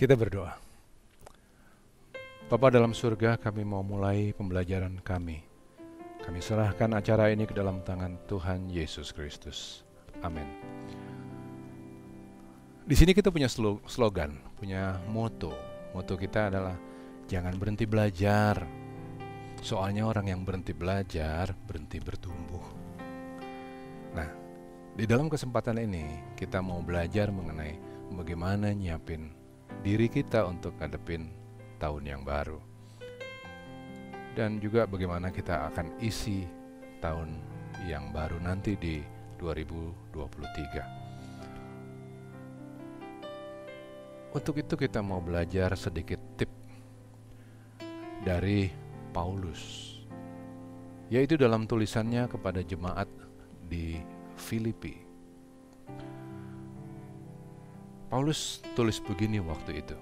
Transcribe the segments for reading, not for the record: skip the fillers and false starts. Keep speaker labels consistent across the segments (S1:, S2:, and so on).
S1: Kita berdoa. Bapa dalam surga, kami mau mulai pembelajaran kami. Kami serahkan acara ini ke dalam tangan Tuhan Yesus Kristus. Amin. Di sini kita punya slogan, punya moto. Moto kita adalah jangan berhenti belajar. Soalnya orang yang berhenti belajar, berhenti bertumbuh. Nah, di dalam kesempatan ini kita mau belajar mengenai bagaimana nyiapin diri kita untuk ngadepin tahun yang baru. Dan juga bagaimana kita akan isi tahun yang baru nanti di 2023. Untuk itu kita mau belajar sedikit tip dari Paulus, yaitu dalam tulisannya kepada jemaat di Filipi. Paulus tulis begini waktu itu.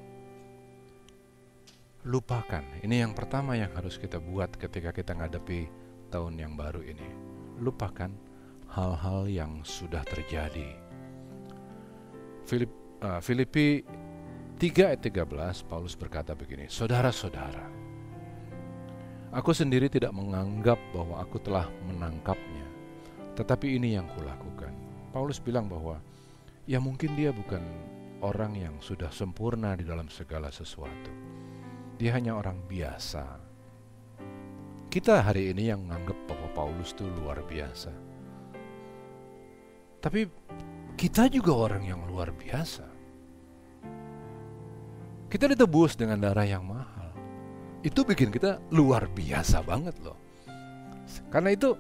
S1: Lupakan, ini yang pertama yang harus kita buat ketika kita ngadepi tahun yang baru ini. Lupakan hal-hal yang sudah terjadi. Filipi 3 ayat 13, Paulus berkata begini, saudara-saudara, aku sendiri tidak menganggap bahwa aku telah menangkapnya, tetapi ini yang kulakukan. Paulus bilang bahwa ya mungkin dia bukan orang yang sudah sempurna di dalam segala sesuatu. Dia hanya orang biasa. Kita hari ini yang menganggap bahwa Paulus itu luar biasa. Tapi kita juga orang yang luar biasa. Kita ditebus dengan darah yang mahal. Itu bikin kita luar biasa banget loh. Karena itu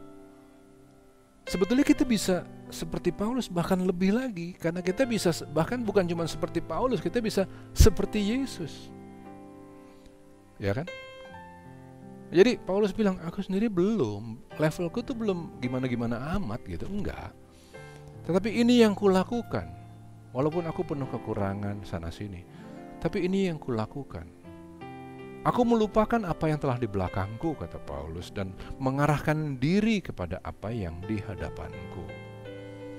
S1: sebetulnya kita bisa seperti Paulus, bahkan lebih lagi. Karena kita bisa bahkan bukan cuma seperti Paulus, kita bisa seperti Yesus. Ya kan? Jadi Paulus bilang, aku sendiri belum, levelku tuh belum gimana-gimana amat gitu. Enggak. Tetapi ini yang kulakukan. Walaupun aku penuh kekurangan sana sini, tapi ini yang kulakukan. Aku melupakan apa yang telah di belakangku, kata Paulus, dan mengarahkan diri kepada apa yang di hadapanku.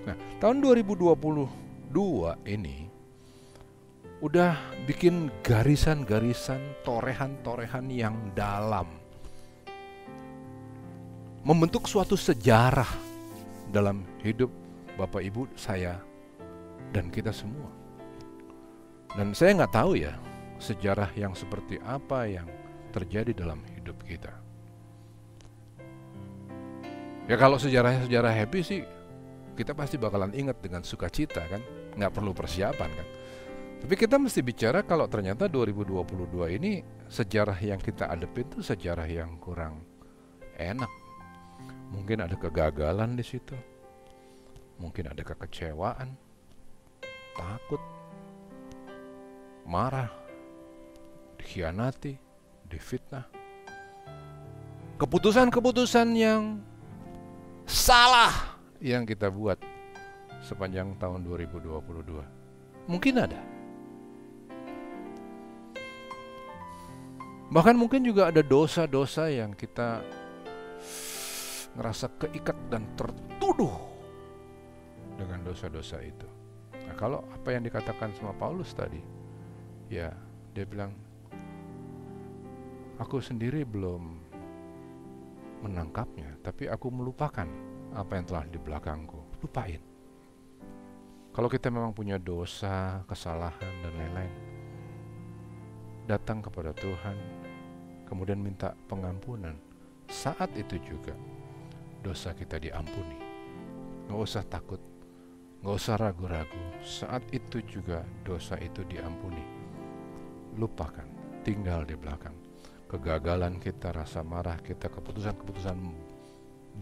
S1: Nah, tahun 2022 ini udah bikin garisan-garisan, torehan-torehan yang dalam. Membentuk suatu sejarah dalam hidup Bapak Ibu, saya, dan kita semua. Dan saya nggak tahu ya, sejarah yang seperti apa yang terjadi dalam hidup kita. Ya kalau sejarahnya sejarah happy sih, kita pasti bakalan ingat dengan sukacita kan, nggak perlu persiapan kan. Tapi kita mesti bicara kalau ternyata 2022 ini sejarah yang kita hadapin itu sejarah yang kurang enak. Mungkin ada kegagalan di situ, mungkin ada kekecewaan, takut, marah, dikhianati, difitnah. Keputusan-keputusan yang salah yang kita buat sepanjang tahun 2022. Mungkin ada. Bahkan mungkin juga ada dosa-dosa yang kita ngerasa keikat dan tertuduh dengan dosa-dosa itu. Nah, kalau apa yang dikatakan sama Paulus tadi, ya dia bilang, aku sendiri belum menangkapnya, tapi aku melupakan apa yang telah di belakangku. Lupain. Kalau kita memang punya dosa, kesalahan, dan lain-lain, datang kepada Tuhan, kemudian minta pengampunan. Saat itu juga dosa kita diampuni. Gak usah takut, gak usah ragu-ragu. Saat itu juga dosa itu diampuni. Lupakan, tinggal di belakang. Kegagalan kita, rasa marah kita, keputusan-keputusan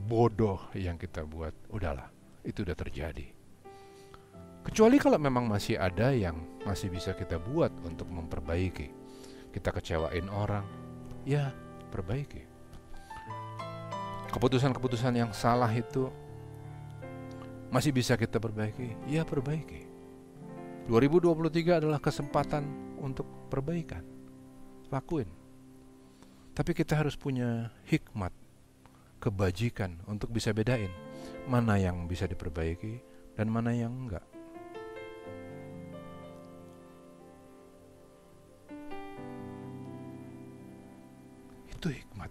S1: bodoh yang kita buat, udahlah, itu udah terjadi. Kecuali kalau memang masih ada yang masih bisa kita buat untuk memperbaiki. Kita kecewain orang, ya perbaiki. Keputusan-keputusan yang salah itu masih bisa kita perbaiki, ya perbaiki. 2023 adalah kesempatan untuk perbaikan. Lakuin. Tapi kita harus punya hikmat, kebajikan untuk bisa bedain mana yang bisa diperbaiki dan mana yang enggak. Itu hikmat.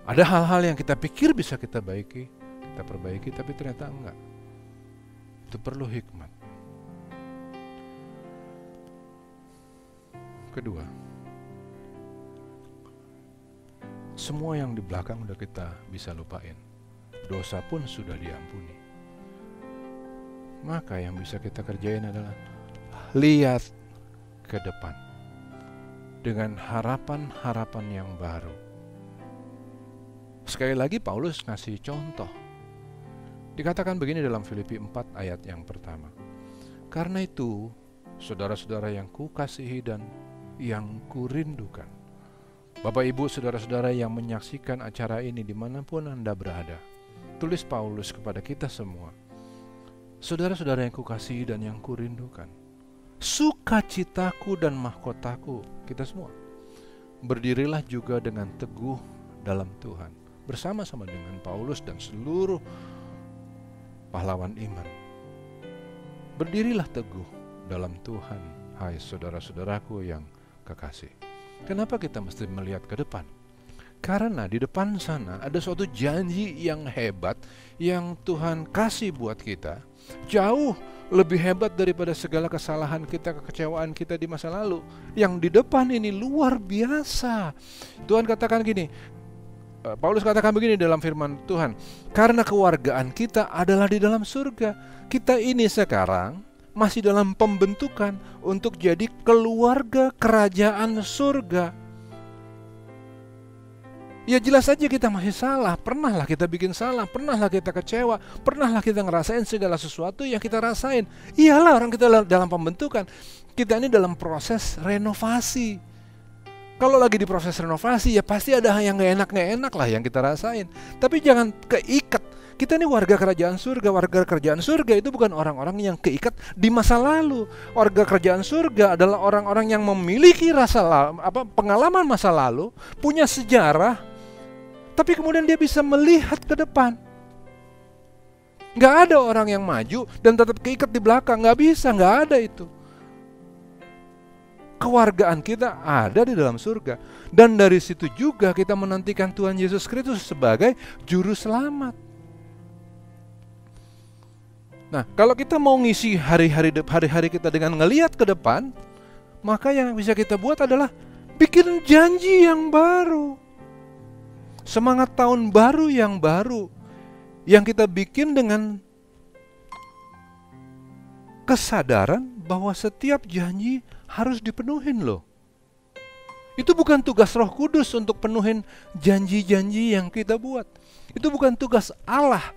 S1: Ada hal-hal yang kita pikir bisa kita perbaiki, tapi ternyata enggak. Itu perlu hikmat. Kedua, semua yang di belakang udah kita bisa lupain. Dosa pun sudah diampuni. Maka yang bisa kita kerjain adalah lihat ke depan dengan harapan-harapan yang baru. Sekali lagi Paulus ngasih contoh. Dikatakan begini dalam Filipi 4 ayat yang pertama. Karena itu, saudara-saudara yang kukasihi dan yang kurindukan, Bapak Ibu, saudara-saudara yang menyaksikan acara ini dimanapun Anda berada, tulis Paulus kepada kita semua. Saudara-saudara yang kukasihi dan yang kurindukan, sukacitaku dan mahkotaku, kita semua, berdirilah juga dengan teguh dalam Tuhan, bersama-sama dengan Paulus dan seluruh pahlawan iman. Berdirilah teguh dalam Tuhan, hai saudara-saudaraku yang kekasih. Kenapa kita mesti melihat ke depan? Karena di depan sana ada suatu janji yang hebat yang Tuhan kasih buat kita, jauh lebih hebat daripada segala kesalahan kita, kekecewaan kita di masa lalu. Yang di depan ini luar biasa. Tuhan katakan gini, Paulus katakan begini dalam firman Tuhan, karena kewargaan kita adalah di dalam surga. Kita ini sekarang masih dalam pembentukan untuk jadi keluarga kerajaan surga. Ya jelas saja kita masih salah, pernahlah kita bikin salah, pernahlah kita kecewa, pernahlah kita ngerasain segala sesuatu yang kita rasain. Iyalah, orang kita dalam pembentukan, kita ini dalam proses renovasi. Kalau lagi di proses renovasi ya pasti ada yang gak enak lah yang kita rasain. Tapi jangan keikat. Kita ini warga kerajaan surga. Warga kerajaan surga itu bukan orang-orang yang keikat di masa lalu. Warga kerajaan surga adalah orang-orang yang memiliki pengalaman masa lalu, punya sejarah, tapi kemudian dia bisa melihat ke depan. Gak ada orang yang maju dan tetap keikat di belakang. Gak bisa, gak ada itu. Kewargaan kita ada di dalam surga. Dan dari situ juga kita menantikan Tuhan Yesus Kristus sebagai juru selamat. Nah, kalau kita mau ngisi hari-hari kita dengan ngelihat ke depan, maka yang bisa kita buat adalah bikin janji yang baru. Semangat tahun baru yang baru, yang kita bikin dengan kesadaran bahwa setiap janji harus dipenuhin loh. Itu bukan tugas Roh Kudus untuk penuhin janji-janji yang kita buat. Itu bukan tugas Allah.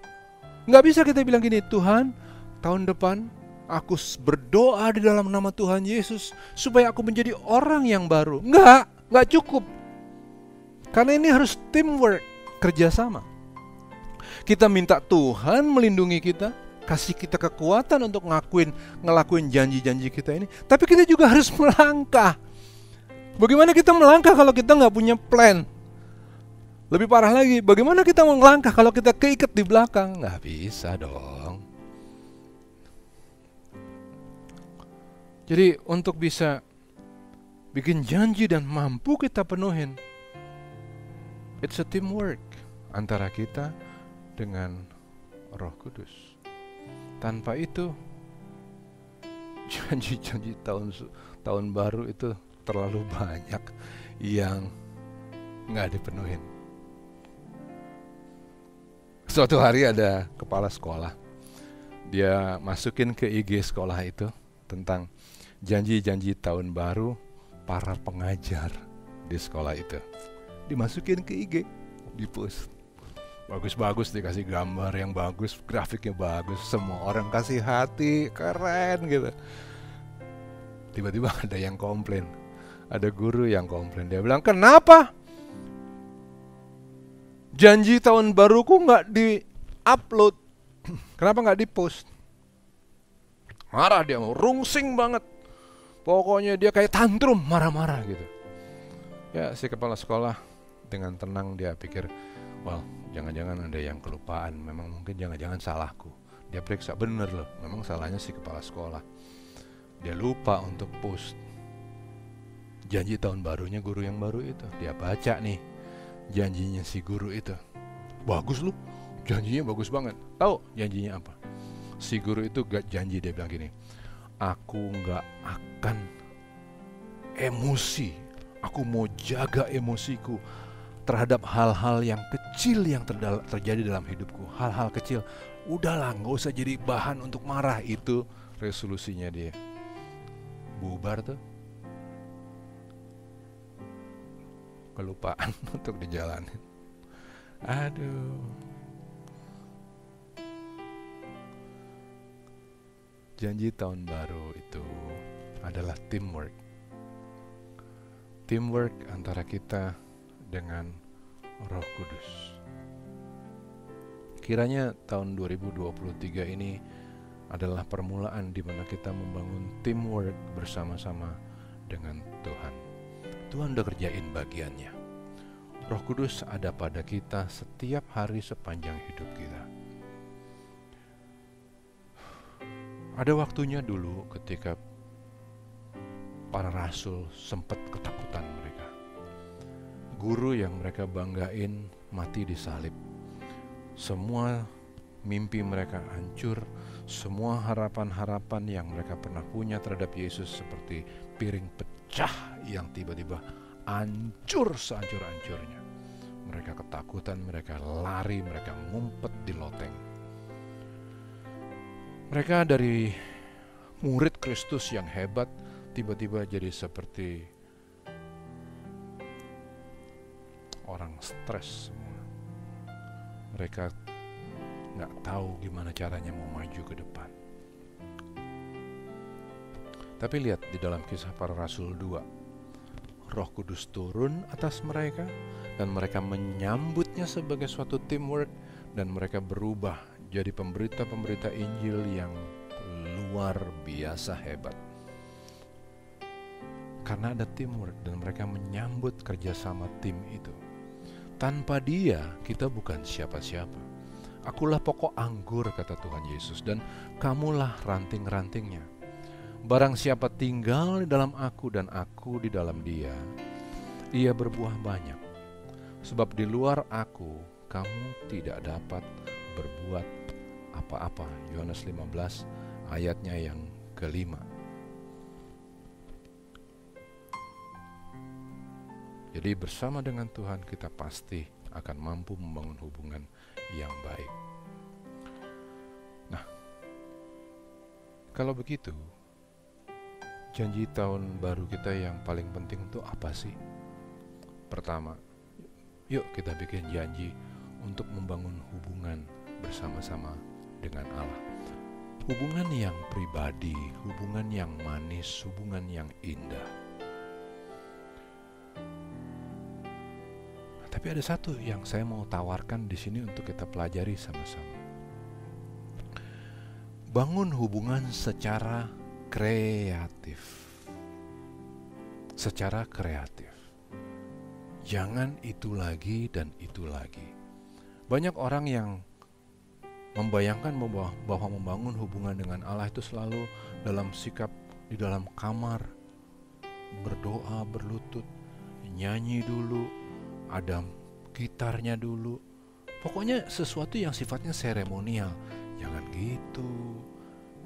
S1: Nggak bisa kita bilang gini, Tuhan, tahun depan aku berdoa di dalam nama Tuhan Yesus supaya aku menjadi orang yang baru. Nggak cukup. Karena ini harus teamwork, kerjasama. Kita minta Tuhan melindungi kita, kasih kita kekuatan untuk ngelakuin janji-janji kita ini. Tapi kita juga harus melangkah. Bagaimana kita melangkah kalau kita nggak punya plan? Lebih parah lagi, bagaimana kita melangkah kalau kita keikat di belakang? Nggak bisa dong. Jadi untuk bisa bikin janji dan mampu kita penuhin, it's a teamwork antara kita dengan Roh Kudus. Tanpa itu janji-janji tahun baru itu terlalu banyak yang nggak dipenuhin. Suatu hari ada kepala sekolah, dia masukin ke IG sekolah itu tentang janji-janji tahun baru para pengajar di sekolah itu. Dimasukin ke IG, di-post. Bagus-bagus, dikasih gambar yang bagus, grafiknya bagus, semua orang kasih hati, keren gitu. Tiba-tiba ada yang komplain, ada guru yang komplain. Dia bilang, kenapa janji tahun baruku nggak di-upload? Kenapa nggak di-post? Marah dia, rungsing banget. Pokoknya dia kayak tantrum, marah-marah gitu. Ya, si kepala sekolah dengan tenang dia pikir, well, jangan-jangan ada yang kelupaan, memang mungkin jangan-jangan salahku. Dia periksa, bener loh, memang salahnya si kepala sekolah. Dia lupa untuk post janji tahun barunya guru yang baru itu. Dia baca nih janjinya si guru itu. Bagus lu, janjinya bagus banget. Tahu janjinya apa? Si guru itu gak janji, dia bilang gini, aku gak akan emosi, aku mau jaga emosiku terhadap hal-hal yang kecil yang terjadi dalam hidupku. Hal-hal kecil, udahlah gak usah jadi bahan untuk marah. Itu resolusinya dia. Bubar tuh, kelupaan untuk dijalanin. Aduh. Janji tahun baru itu adalah teamwork. Teamwork antara kita dengan Roh Kudus. Kiranya tahun 2023 ini adalah permulaan di mana kita membangun teamwork bersama-sama dengan Tuhan. Tuhan udah kerjain bagiannya. Roh Kudus ada pada kita setiap hari sepanjang hidup kita. Ada waktunya dulu ketika para rasul sempat ketakutan mereka. Guru yang mereka banggain mati disalib. Semua mimpi mereka hancur. Semua harapan-harapan yang mereka pernah punya terhadap Yesus seperti piring pecah yang tiba-tiba hancur sehancur-hancurnya. Mereka ketakutan, mereka lari, mereka ngumpet di loteng. Mereka dari murid Kristus yang hebat tiba-tiba jadi seperti orang stres semua. Mereka gak tahu gimana caranya mau maju ke depan. Tapi lihat di dalam Kisah Para Rasul 2, Roh Kudus turun atas mereka dan mereka menyambutnya sebagai suatu teamwork dan mereka berubah jadi pemberita-pemberita Injil yang luar biasa hebat. Karena ada teamwork dan mereka menyambut kerjasama tim itu. Tanpa dia kita bukan siapa-siapa. Akulah pokok anggur, kata Tuhan Yesus, dan kamulah ranting-rantingnya. Barang siapa tinggal di dalam aku dan aku di dalam dia, ia berbuah banyak. Sebab di luar aku, kamu tidak dapat berbuat apa-apa. Yohanes 15 ayatnya yang ke-5. Jadi bersama dengan Tuhan kita pasti akan mampu membangun hubungan yang baik. Nah, kalau begitu, janji tahun baru kita yang paling penting itu apa sih? Pertama, yuk kita bikin janji untuk membangun hubungan bersama-sama dengan Allah. Hubungan yang pribadi, hubungan yang manis, hubungan yang indah. Tapi ada satu yang saya mau tawarkan di sini untuk kita pelajari sama-sama. Bangun hubungan secara kreatif. Secara kreatif. Jangan itu lagi dan itu lagi. Banyak orang yang membayangkan bahwa membangun hubungan dengan Allah itu selalu dalam sikap di dalam kamar, berdoa, berlutut, nyanyi dulu, ada gitarnya dulu. Pokoknya sesuatu yang sifatnya seremonial. Jangan gitu.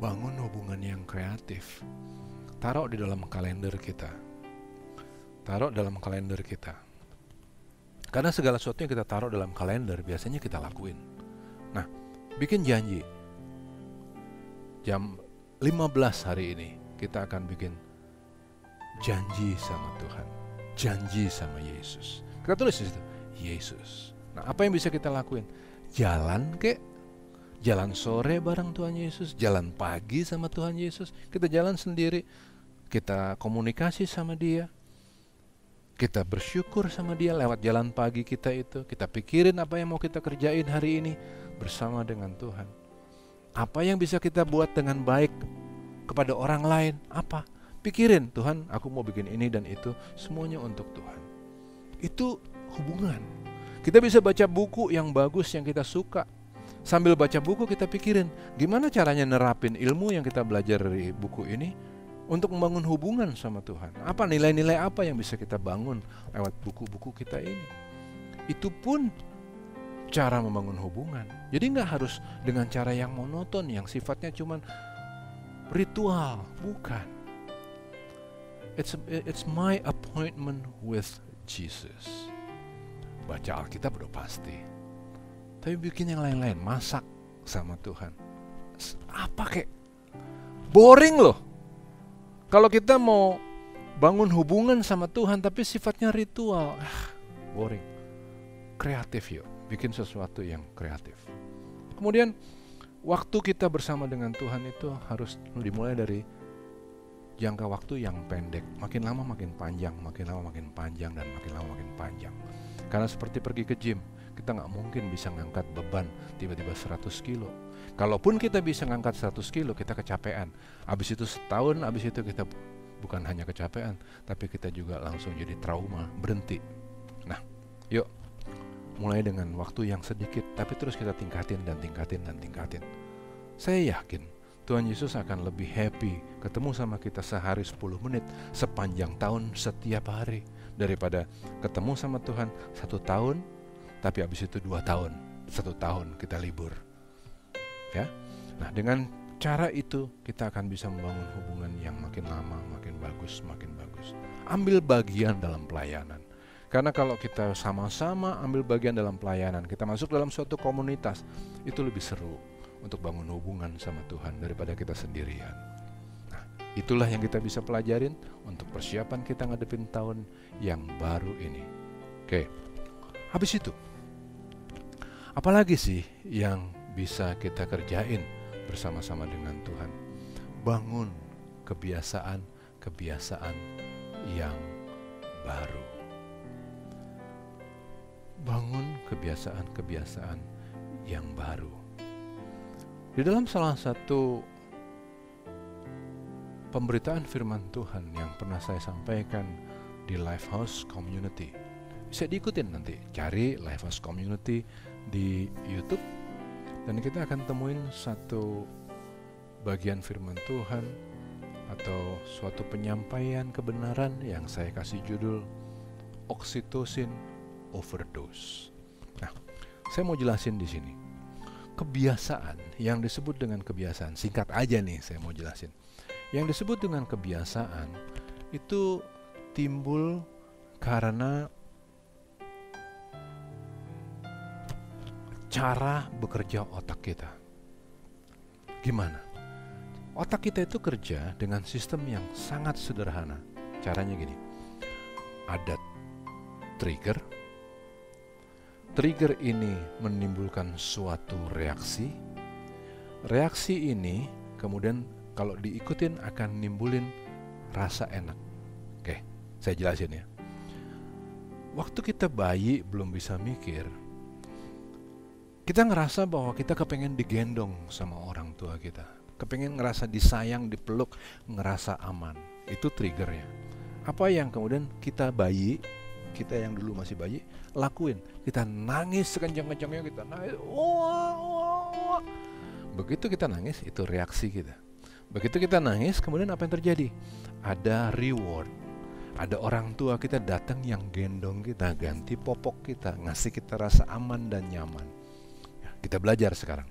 S1: Bangun hubungan yang kreatif. Taruh di dalam kalender kita. Taruh dalam kalender kita. Karena segala sesuatu yang kita taruh dalam kalender biasanya kita lakuin. Nah, bikin janji. Jam 15 hari ini kita akan bikin janji sama Tuhan. Janji sama Yesus. Kita tulis di situ, Yesus. Nah, apa yang bisa kita lakuin? Jalan jalan sore bareng Tuhan Yesus, jalan pagi sama Tuhan Yesus, kita jalan sendiri, kita komunikasi sama dia, kita bersyukur sama dia lewat jalan pagi kita itu, kita pikirin apa yang mau kita kerjain hari ini bersama dengan Tuhan. Apa yang bisa kita buat dengan baik kepada orang lain, apa? Pikirin, Tuhan aku mau bikin ini dan itu, semuanya untuk Tuhan. Itu hubungan. Kita bisa baca buku yang bagus yang kita suka. Sambil baca buku kita pikirin, gimana caranya nerapin ilmu yang kita belajar dari buku ini untuk membangun hubungan sama Tuhan. Apa nilai-nilai apa yang bisa kita bangun lewat buku-buku kita ini? Itu pun cara membangun hubungan. Jadi nggak harus dengan cara yang monoton, yang sifatnya cuman ritual, bukan. It's my appointment with Jesus. Baca Alkitab udah pasti. Tapi bikin yang lain-lain, masak sama Tuhan. Apa kek? Boring loh. Kalau kita mau bangun hubungan sama Tuhan tapi sifatnya ritual, boring. Kreatif yuk, bikin sesuatu yang kreatif. Kemudian waktu kita bersama dengan Tuhan itu harus dimulai dari jangka waktu yang pendek. Makin lama makin panjang, makin lama makin panjang, dan makin lama makin panjang. Karena seperti pergi ke gym, kita nggak mungkin bisa ngangkat beban tiba-tiba 100 kilo. Kalaupun kita bisa ngangkat 100 kilo, kita kecapean. Abis itu setahun, abis itu kita bukan hanya kecapean, tapi kita juga langsung jadi trauma, berhenti. Nah, yuk, mulai dengan waktu yang sedikit, tapi terus kita tingkatin dan tingkatin dan tingkatin. Saya yakin Tuhan Yesus akan lebih happy ketemu sama kita sehari 10 menit sepanjang tahun setiap hari, daripada ketemu sama Tuhan 1 tahun, tapi habis itu 2 tahun, 1 tahun kita libur. Ya, nah dengan cara itu kita akan bisa membangun hubungan yang makin lama makin bagus, makin bagus. Ambil bagian dalam pelayanan. Karena kalau kita sama-sama ambil bagian dalam pelayanan, kita masuk dalam suatu komunitas, itu lebih seru untuk bangun hubungan sama Tuhan daripada kita sendirian. Nah, itulah yang kita bisa pelajarin untuk persiapan kita ngadepin tahun yang baru ini. Oke, habis itu, apalagi sih yang bisa kita kerjain bersama-sama dengan Tuhan? Bangun kebiasaan-kebiasaan yang baru. Bangun kebiasaan-kebiasaan yang baru. Di dalam salah satu pemberitaan firman Tuhan yang pernah saya sampaikan di Lifehouse Community, bisa diikutin nanti, cari Lifehouse Community di YouTube, dan kita akan temuin satu bagian firman Tuhan atau suatu penyampaian kebenaran yang saya kasih judul Oxytocin Overdose. Nah, saya mau jelasin di sini. Kebiasaan, yang disebut dengan kebiasaan, singkat aja nih saya mau jelasin. Yang disebut dengan kebiasaan itu timbul karena cara bekerja otak kita. Gimana? Otak kita itu kerja dengan sistem yang sangat sederhana. Caranya gini. Ada trigger. Trigger ini menimbulkan suatu reaksi. Reaksi ini kemudian kalau diikutin akan nimbulin rasa enak. Oke, saya jelasin ya. Waktu kita bayi belum bisa mikir, kita ngerasa bahwa kita kepengen digendong sama orang tua kita, kepengen ngerasa disayang, dipeluk, ngerasa aman. Itu triggernya. Apa yang kemudian kita bayi, kita yang dulu masih bayi, lakuin? Kita nangis sekencang-kencangnya, kita nangis. Begitu kita nangis, itu reaksi kita. Begitu kita nangis, kemudian apa yang terjadi? Ada reward. Ada orang tua kita datang yang gendong kita, ganti popok kita, ngasih kita rasa aman dan nyaman. Kita belajar sekarang.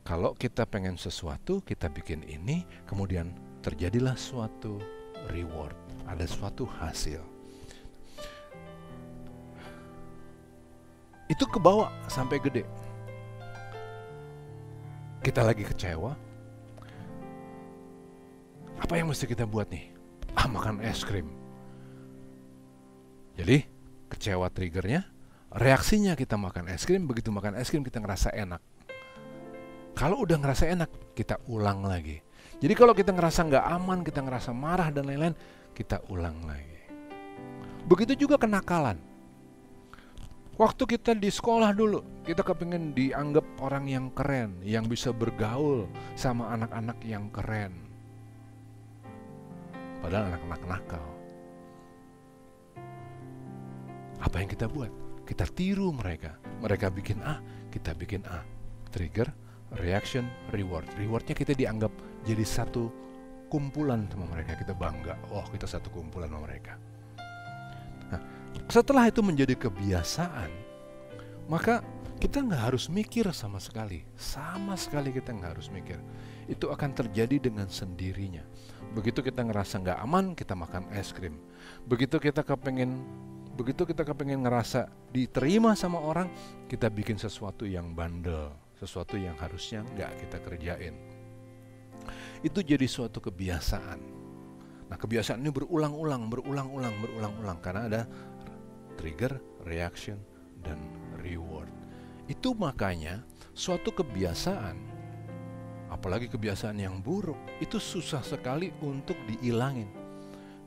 S1: Kalau kita pengen sesuatu, kita bikin ini, kemudian terjadilah suatu reward, ada suatu hasil. Itu kebawa sampai gede. Kita lagi kecewa. Apa yang mesti kita buat nih? Makan es krim. Jadi, kecewa triggernya. Reaksinya kita makan es krim, begitu makan es krim kita ngerasa enak. Kalau udah ngerasa enak, kita ulang lagi. Jadi kalau kita ngerasa nggak aman, kita ngerasa marah dan lain-lain, kita ulang lagi. Begitu juga kenakalan. Waktu kita di sekolah dulu, kita kepingin dianggap orang yang keren, yang bisa bergaul sama anak-anak yang keren. Padahal anak-anak nakal. Apa yang kita buat? Kita tiru mereka. Mereka bikin A, kita bikin A. Trigger, reaction, reward. Rewardnya kita dianggap jadi satu kumpulan sama mereka, kita bangga. Oh, kita satu kumpulan sama mereka. Nah, setelah itu menjadi kebiasaan, maka kita nggak harus mikir sama sekali. Sama sekali kita nggak harus mikir. Itu akan terjadi dengan sendirinya. Begitu kita ngerasa nggak aman, kita makan es krim. Begitu kita kepengen ngerasa diterima sama orang, kita bikin sesuatu yang bandel, sesuatu yang harusnya nggak kita kerjain. Itu jadi suatu kebiasaan. Nah, kebiasaan ini berulang-ulang karena ada trigger, reaction, dan reward. Itu makanya suatu kebiasaan, apalagi kebiasaan yang buruk, itu susah sekali untuk dihilangin.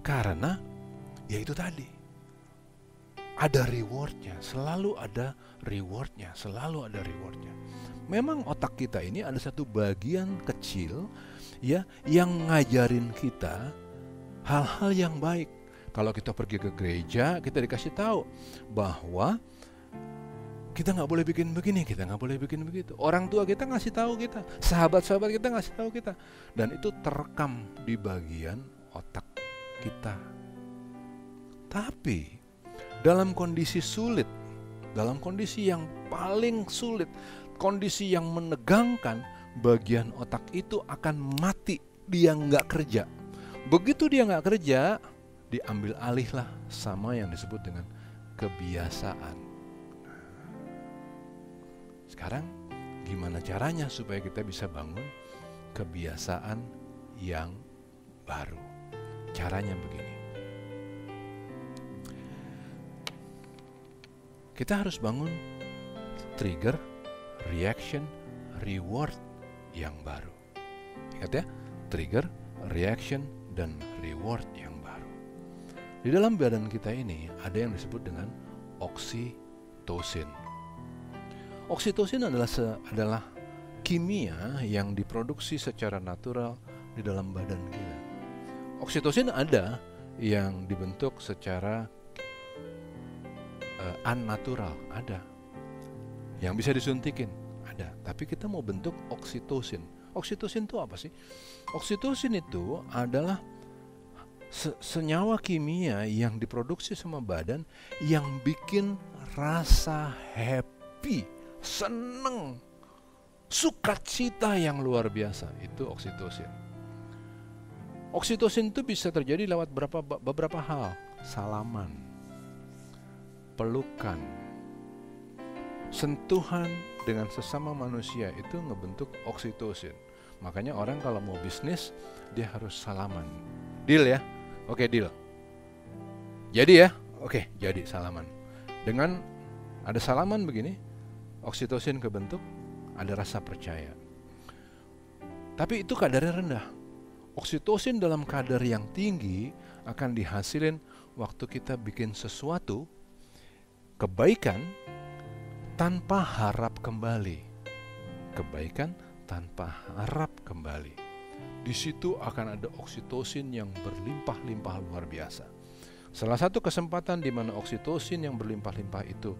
S1: Karena ya itu tadi, ada rewardnya, selalu ada rewardnya. Memang otak kita ini ada satu bagian kecil ya yang ngajarin kita hal-hal yang baik. Kalau kita pergi ke gereja, kita dikasih tahu bahwa kita nggak boleh bikin begini, kita nggak boleh bikin begitu. Orang tua kita ngasih tahu kita, sahabat-sahabat kita ngasih tahu kita, dan itu terekam di bagian otak kita. Tapi dalam kondisi sulit, dalam kondisi yang paling sulit, kondisi yang menegangkan, bagian otak itu akan mati, dia nggak kerja. Begitu dia nggak kerja, diambil alihlah sama yang disebut dengan kebiasaan. Sekarang gimana caranya supaya kita bisa bangun kebiasaan yang baru? Caranya begini. Kita harus bangun trigger, reaction, reward yang baru. Ingat ya, trigger, reaction, dan reward yang baru. Di dalam badan kita ini ada yang disebut dengan oksitosin. Oksitosin adalah kimia yang diproduksi secara natural di dalam badan kita. Oksitosin ada yang dibentuk secara unnatural, ada. Yang bisa disuntikin, ada. Tapi kita mau bentuk oksitosin. Oksitosin itu apa sih? Oksitosin itu adalah senyawa kimia yang diproduksi sama badan yang bikin rasa happy, seneng, sukacita yang luar biasa. Itu oksitosin. Oksitosin itu bisa terjadi lewat beberapa hal. Salaman, pelukan, sentuhan dengan sesama manusia itu ngebentuk oksitosin. Makanya orang kalau mau bisnis, dia harus salaman. Deal ya? Oke, deal. Jadi ya? Oke, jadi salaman. Dengan ada salaman begini, oksitosin kebentuk, ada rasa percaya. Tapi itu kadarnya rendah. Oksitosin dalam kadar yang tinggi akan dihasilin waktu kita bikin sesuatu kebaikan tanpa harap kembali. Kebaikan tanpa harap kembali. Di situ akan ada oksitosin yang berlimpah-limpah luar biasa. Salah satu kesempatan di mana oksitosin yang berlimpah-limpah itu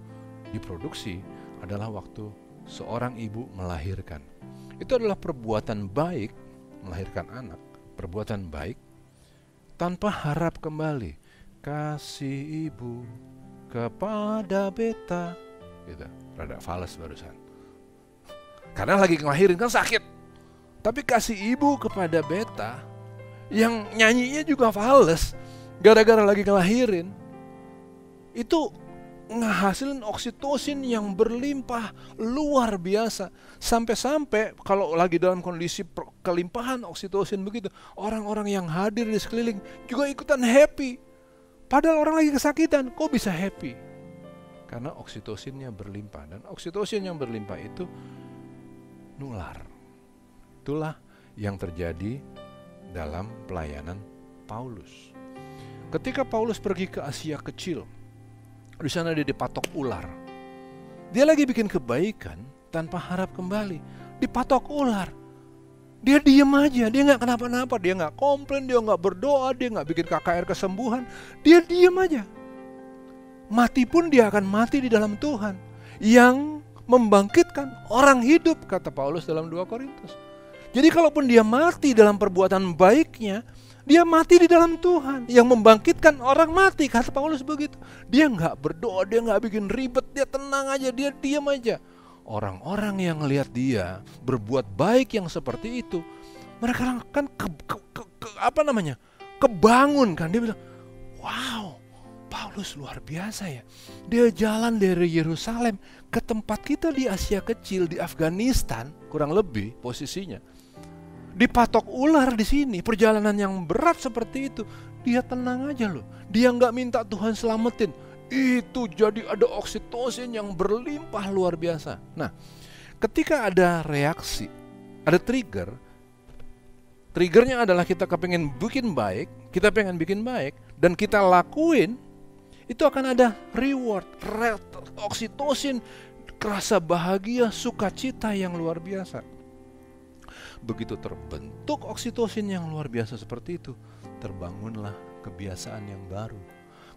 S1: diproduksi adalah waktu seorang ibu melahirkan. Itu adalah perbuatan baik, melahirkan anak, perbuatan baik tanpa harap kembali. Kasih ibu kepada beta, gitu. Rada fales barusan. Karena lagi ngelahirin kan sakit. Tapi kasih ibu kepada beta yang nyanyinya juga fales gara-gara lagi ngelahirin. Itu ngehasilin oksitosin yang berlimpah luar biasa. Sampai-sampai kalau lagi dalam kondisi kelimpahan oksitosin begitu, orang-orang yang hadir di sekeliling juga ikutan happy. Padahal orang lagi kesakitan, kok bisa happy? Karena oksitosinnya berlimpah. Dan oksitosin yang berlimpah itu nular. Itulah yang terjadi dalam pelayanan Paulus. Ketika Paulus pergi ke Asia Kecil, di sana dia dipatok ular. Dia lagi bikin kebaikan tanpa harap kembali. Dipatok ular. Dia diem aja, dia gak kenapa-napa, dia gak komplain, dia gak berdoa, dia gak bikin KKR kesembuhan. Dia diem aja. Mati pun dia akan mati di dalam Tuhan yang membangkitkan orang hidup, kata Paulus dalam 2 Korintus. Jadi kalaupun dia mati dalam perbuatan baiknya, dia mati di dalam Tuhan yang membangkitkan orang mati, kata Paulus begitu. Dia nggak berdoa, dia nggak bikin ribet, dia tenang aja, dia diam aja. Orang-orang yang ngelihat dia berbuat baik yang seperti itu, mereka kan kebangun kan. Dia bilang, wow, Paulus luar biasa ya. Dia jalan dari Yerusalem ke tempat kita di Asia Kecil, di Afghanistan, kurang lebih posisinya. Dipatok ular di sini, perjalanan yang berat seperti itu. Dia tenang aja loh. Dia nggak minta Tuhan selamatin. Itu jadi ada oksitosin yang berlimpah luar biasa. Nah, ketika ada reaksi, ada triggernya adalah kita kepengen bikin baik, kita pengen bikin baik, dan kita lakuin, itu akan ada reward, oksitosin, rasa bahagia, sukacita yang luar biasa. Begitu terbentuk oksitosin yang luar biasa seperti itu, terbangunlah kebiasaan yang baru.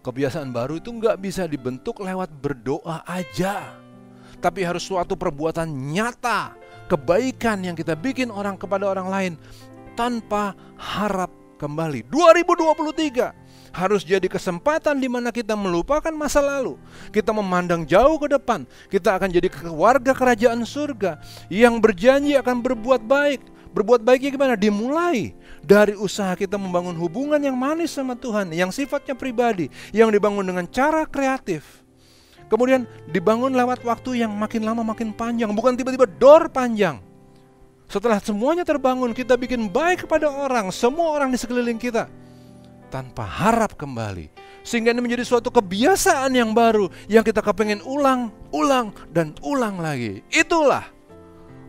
S1: Kebiasaan baru itu nggak bisa dibentuk lewat berdoa aja, tapi harus suatu perbuatan nyata, kebaikan yang kita bikin orang kepada orang lain tanpa harap kembali. 2023 harus jadi kesempatan di mana kita melupakan masa lalu, kita memandang jauh ke depan. Kita akan jadi warga kerajaan surga yang berjanji akan berbuat baik. Berbuat baiknya gimana? Dimulai dari usaha kita membangun hubungan yang manis sama Tuhan, yang sifatnya pribadi, yang dibangun dengan cara kreatif. Kemudian dibangun lewat waktu yang makin lama makin panjang, bukan tiba-tiba dor panjang. Setelah semuanya terbangun, kita bikin baik kepada orang, semua orang di sekeliling kita, tanpa harap kembali. Sehingga ini menjadi suatu kebiasaan yang baru, yang kita kepengen ulang, dan ulang lagi. Itulah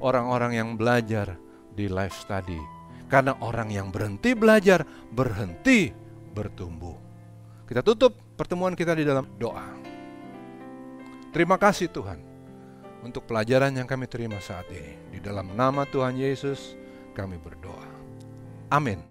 S1: orang-orang yang belajar di life study. Karena orang yang berhenti belajar, berhenti bertumbuh. Kita tutup pertemuan kita di dalam doa. Terima kasih Tuhan untuk pelajaran yang kami terima saat ini. Di dalam nama Tuhan Yesus kami berdoa. Amin.